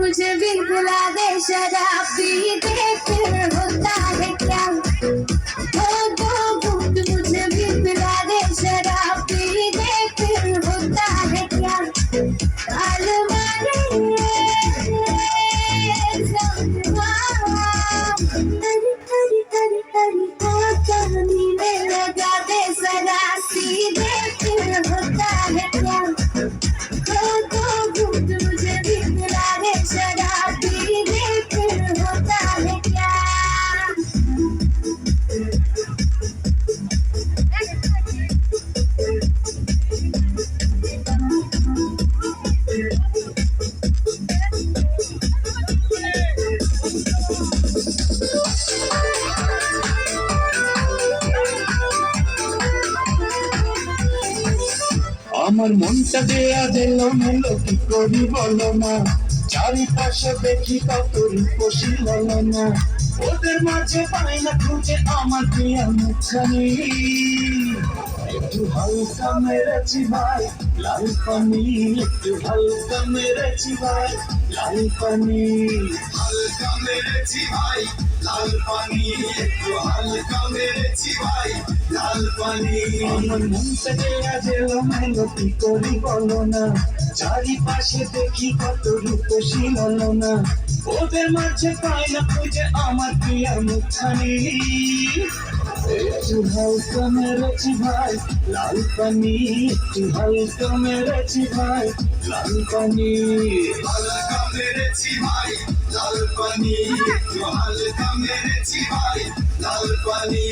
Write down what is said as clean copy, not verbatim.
मुझे भी बुला दे शराबी देख होता है क्या। ओ दो घूंट मुझे भी पिला दे शराबी देख होता है क्या। काल मारे तरी तरी तरी तरी कहानी में लगा दे सरासी देख होता है क्या। दो घूंट मुझे भी पिला दे शराबी देख होता है क्या। আমার মনটা দেয়া দিল মেলো কি করি বলো না। চারিপাশে দেখি কত রূপসী ললনা, ওদের মাঝে পাই না খুঁজে আমার প্রিয়া মুখখানি। একটু হালকা মেরেছি ভাই লাল পানি, একটু হালকা মেরেছি ভাই লাল পানি। হালকা মেরেছি ভাই লাল পানি, একটু হালকা মেরেছি ভাই লাল পানি। আমার মনটা দেয়া দিল মেলো কি করি বলো না। চারিপাশে দেখি কত রূপসী ললনা, ওদের মাঝে পাই না খুঁজে আমার প্রিয়া মুখখানি। একটু হালকা মেরেছি ভাই লাল পানি, একটু হালকা মেরেছি ভাই লাল পানি। হালকা মেরেছি ভাই লাল পানি, একটু হালকা মেরেছি ভাই লাল পানি।